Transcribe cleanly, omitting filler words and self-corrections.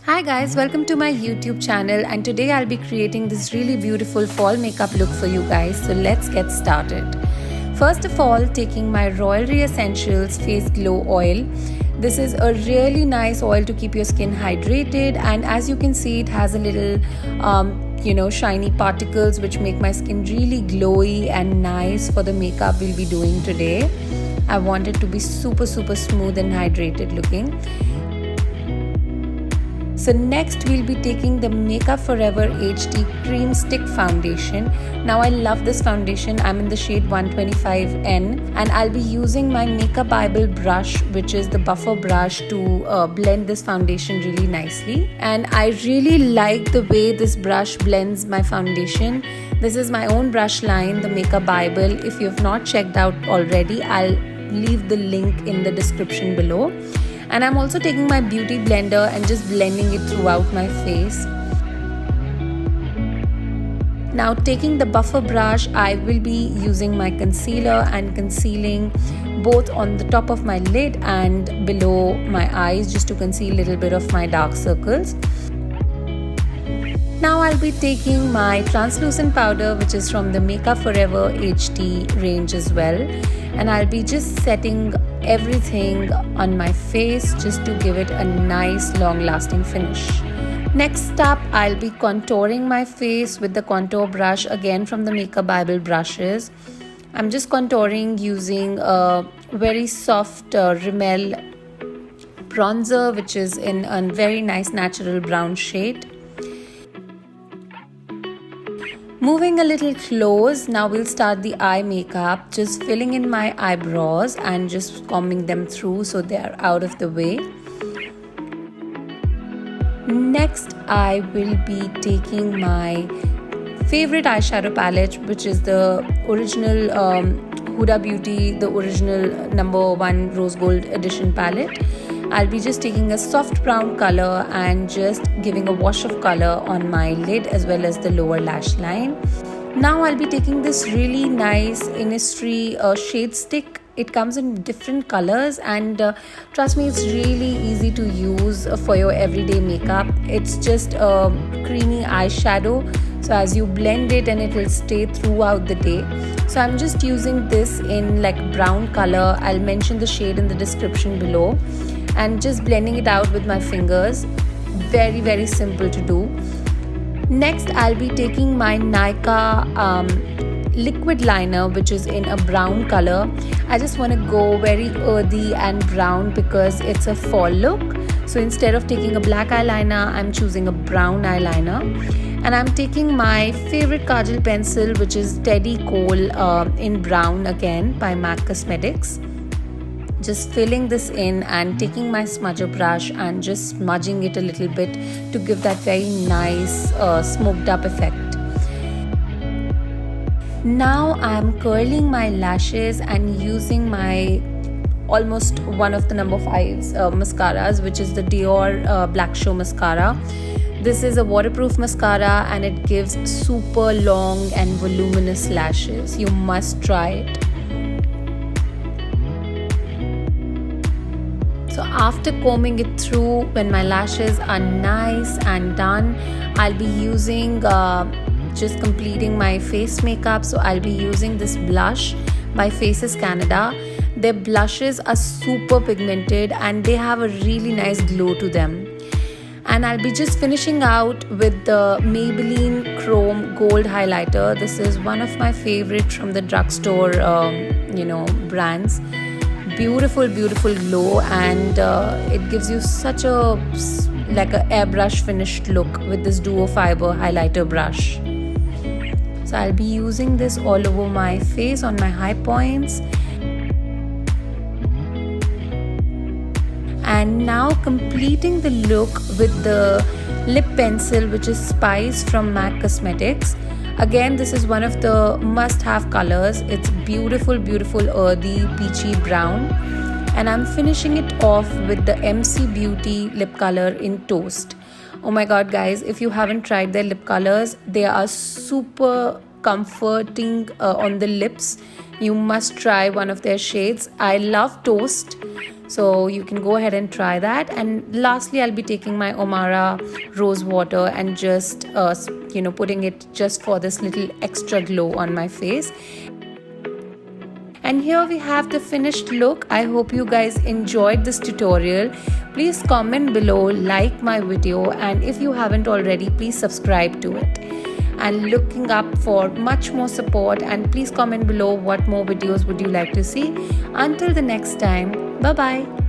Hi guys, welcome to my YouTube channel, and today I'll be creating this really beautiful fall makeup look for you guys. So let's get started. First of all, taking my Royalry Essentials Face Glow Oil. This is a really nice oil to keep your skin hydrated, and as you can see, it has a little shiny particles which make my skin really glowy and nice for the makeup we'll be doing today. I want it to be super smooth and hydrated looking. So next we'll be taking the Makeup Forever HD Cream Stick Foundation. Now I love this foundation. I'm in the shade 125N, and I'll be using my Makeup Bible brush, which is the buffer brush, to blend this foundation really nicely. And I really like the way this brush blends my foundation. This is my own brush line, the Makeup Bible. If you have not checked out already, I'll leave the link in the description below. And I'm also taking my beauty blender and just blending it throughout my face. Now taking the buffer brush, I will be using my concealer and concealing both on the top of my lid and below my eyes, just to conceal a little bit of my dark circles. Now I'll be taking my translucent powder, which is from the Makeup Forever HD range as well, and I'll be just setting everything on my face just to give it a nice long lasting finish. Next up, I'll be contouring my face with the contour brush, again from the Makeup Bible brushes. I'm just contouring using a very soft Rimmel bronzer, which is in a very nice natural brown shade. Moving a little close, now we'll start the eye makeup, just filling in my eyebrows and just combing them through so they are out of the way. Next, I will be taking my favorite eyeshadow palette, which is the original Huda Beauty, the original #1 Rose Gold Edition palette. I'll be just taking a soft brown color and just giving a wash of color on my lid as well as the lower lash line. Now I'll be taking this really nice Innisfree shade stick. It comes in different colors, and trust me, it's really easy to use for your everyday makeup. It's just a creamy eyeshadow, so as you blend it and it will stay throughout the day. So I'm just using this in like brown color. I'll mention the shade in the description below, and just blending it out with my fingers. Very simple to do. Next, I'll be taking my Nykaa liquid liner, which is in a brown color. I just want to go very earthy and brown because it's a fall look. So instead of taking a black eyeliner, I'm choosing a brown eyeliner. And I'm taking my favorite kajal pencil, which is Teddy Cole in brown again by MAC Cosmetics. Just filling this in and taking my smudger brush and just smudging it a little bit to give that very nice smoked up effect. Now I'm curling my lashes and using my almost one of the #5 mascaras, which is the Dior Black Show mascara. This is a waterproof mascara and it gives super long and voluminous lashes. You must try it. So after combing it through, when my lashes are nice and done, I'll be using just completing my face makeup. So I'll be using this blush by Faces Canada. Their blushes are super pigmented and they have a really nice glow to them. And I'll be just finishing out with the Maybelline Chrome Gold Highlighter. This is one of my favorite from the drugstore brands. Beautiful glow, and it gives you such a like a airbrush finished look with this duo fiber highlighter brush. So I'll be using this all over my face on my high points. And now completing the look with the lip pencil, which is Spice from MAC Cosmetics. Again, this is one of the must-have colors. It's beautiful earthy peachy brown. And I'm finishing it off with the MC Beauty lip color in Toast. Oh my god guys, if you haven't tried their lip colors, they are super comforting on the lips. You must try one of their shades. I love Toast. So you can go ahead and try that. And lastly, I'll be taking my Omara rose water and just putting it just for this little extra glow on my face. And here we have the finished look. I hope you guys enjoyed this tutorial. Please comment below, like my video, and if you haven't already, please subscribe to it. And looking up for much more support, and please comment below what more videos would you like to see. Until the next time, bye bye.